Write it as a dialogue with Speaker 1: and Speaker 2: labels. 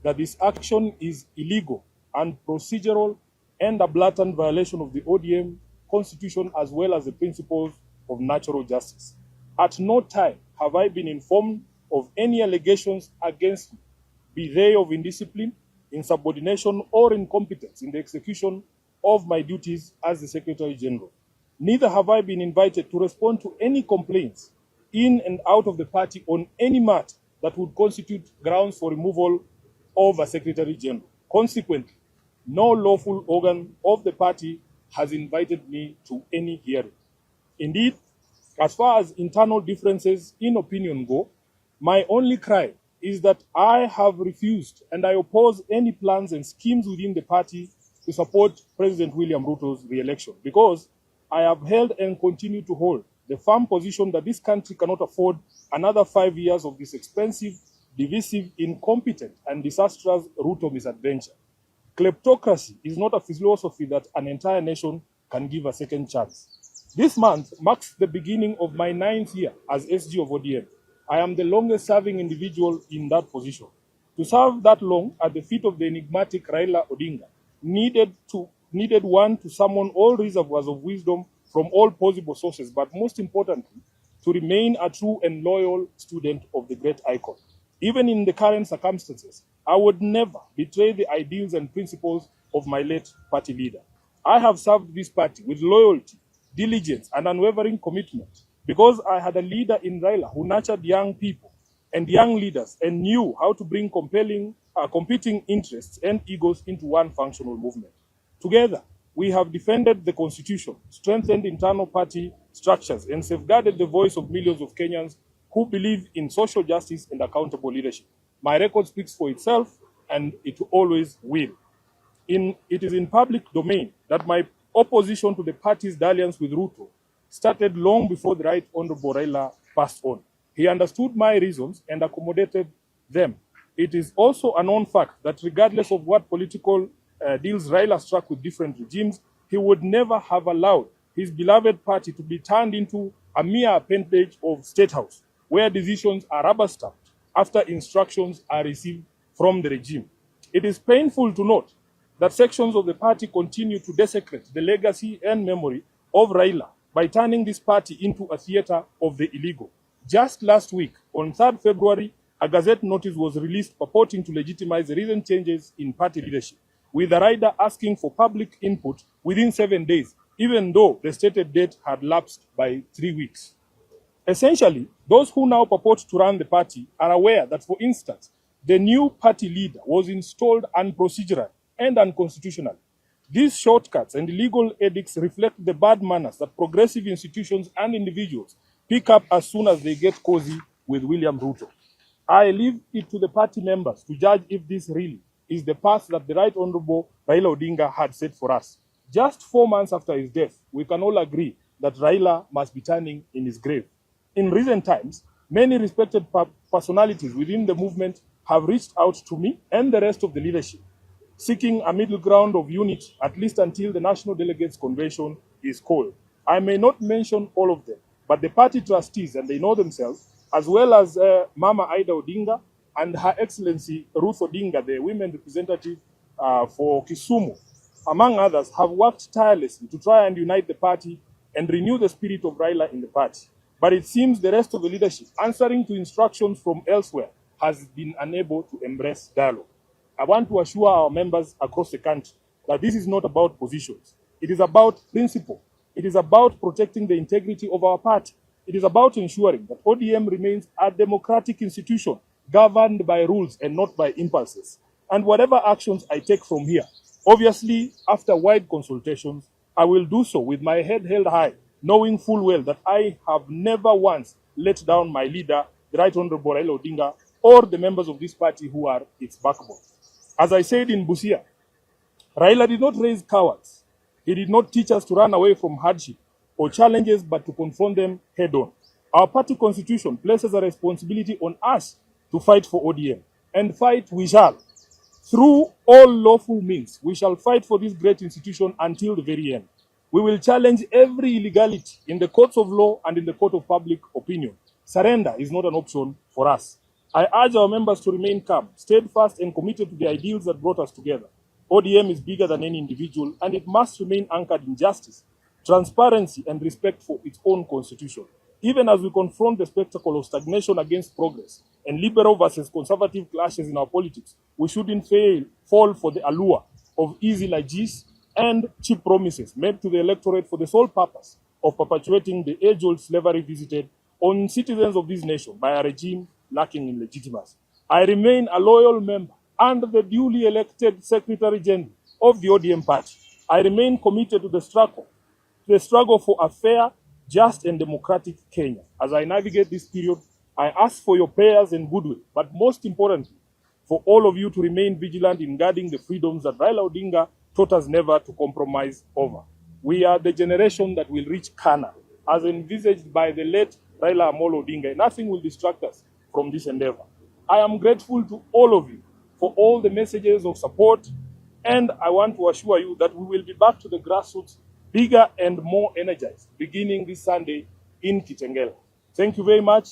Speaker 1: that this action is illegal and procedural and a blatant violation of the ODM constitution as well as the principles of natural justice. At no time have I been informed of any allegations against me, be they of indiscipline, insubordination, or incompetence in the execution of my duties as the Secretary General. Neither have I been invited to respond to any complaints in and out of the party on any matter that would constitute grounds for removal of a Secretary General. Consequently, no lawful organ of the party has invited me to any hearing. Indeed, as far as internal differences in opinion go, my only cry is that I have refused and I oppose any plans and schemes within the party to support President William Ruto's re-election, because I have held and continue to hold the firm position that this country cannot afford another 5 years of this expensive, divisive, incompetent, and disastrous Ruto misadventure. Kleptocracy is not a philosophy that an entire nation can give a second chance. This month marks the beginning of my 9th year as SG of ODM. I am the longest serving individual in that position. To serve that long at the feet of the enigmatic Raila Odinga needed one to summon all reservoirs of wisdom from all possible sources, but most importantly, to remain a true and loyal student of the great icon. Even in the current circumstances, I would never betray the ideals and principles of my late party leader. I have served this party with loyalty, diligence, and unwavering commitment because I had a leader in Raila who nurtured young people and young leaders and knew how to bring competing interests and egos into one functional movement. Together, we have defended the Constitution, strengthened internal party structures, and safeguarded the voice of millions of Kenyans who believe in social justice and accountable leadership. My record speaks for itself, and it always will. It is in public domain that my opposition to the party's dalliance with Ruto started long before the Right Honorable Raila passed on. He understood my reasons and accommodated them. It is also a known fact that regardless of what political deals Raila struck with different regimes, he would never have allowed his beloved party to be turned into a mere appendage of State House, where decisions are rubber-stamped after instructions are received from the regime. It is painful to note that sections of the party continue to desecrate the legacy and memory of Raila by turning this party into a theater of the illegal. Just last week, on 3rd February, a Gazette notice was released purporting to legitimize the recent changes in party leadership, with the rider asking for public input within 7 days, even though the stated date had lapsed by 3 weeks. Essentially, those who now purport to run the party are aware that, for instance, the new party leader was installed unprocedural and unconstitutional. These shortcuts and illegal edicts reflect the bad manners that progressive institutions and individuals pick up as soon as they get cozy with William Ruto. I leave it to the party members to judge if this really is the path that the Right Honorable Raila Odinga had set for us. Just 4 months after his death, we can all agree that Raila must be turning in his grave. In recent times, many respected personalities within the movement have reached out to me and the rest of the leadership, seeking a middle ground of unity, at least until the National Delegates Convention is called. I may not mention all of them, but the party trustees, and they know themselves, as well as Mama Ida Odinga and Her Excellency Ruth Odinga, the women representative for Kisumu, among others, have worked tirelessly to try and unite the party and renew the spirit of Raila in the party. But it seems the rest of the leadership, answering to instructions from elsewhere, has been unable to embrace dialogue. I want to assure our members across the country that this is not about positions. It is about principle. It is about protecting the integrity of our party. It is about ensuring that ODM remains a democratic institution governed by rules and not by impulses. And whatever actions I take from here, obviously after wide consultations, I will do so with my head held high, knowing full well that I have never once let down my leader, the Right Honorable Raila Odinga, or the members of this party who are its backbone. As I said in Busia, Raila did not raise cowards. He did not teach us to run away from hardship or challenges, but to confront them head-on. Our party constitution places a responsibility on us to fight for ODM, and fight we shall. Through all lawful means, we shall fight for this great institution until the very end. We will challenge every illegality in the courts of law and in the court of public opinion. Surrender is not an option for us. I urge our members to remain calm, steadfast, and committed to the ideals that brought us together. ODM is bigger than any individual, and it must remain anchored in justice, transparency, and respect for its own constitution. Even as we confront the spectacle of stagnation against progress and liberal versus conservative clashes in our politics, we shouldn't fall for the allure of easy largesse and cheap promises made to the electorate for the sole purpose of perpetuating the age-old slavery visited on citizens of this nation by a regime lacking in legitimacy. I remain a loyal member and the duly elected Secretary General of the ODM party. I remain committed to the struggle for a fair, just, and democratic Kenya. As I navigate this period, I ask for your prayers and goodwill, but most importantly, for all of you to remain vigilant in guarding the freedoms that Raila Odinga taught us never to compromise over. We are the generation that will reach Kana, as envisaged by the late Raila Amolo Odinga. Nothing will distract us from this endeavor. I am grateful to all of you for all the messages of support, and I want to assure you that we will be back to the grassroots, bigger and more energized, beginning this Sunday in Kitengela. Thank you very much.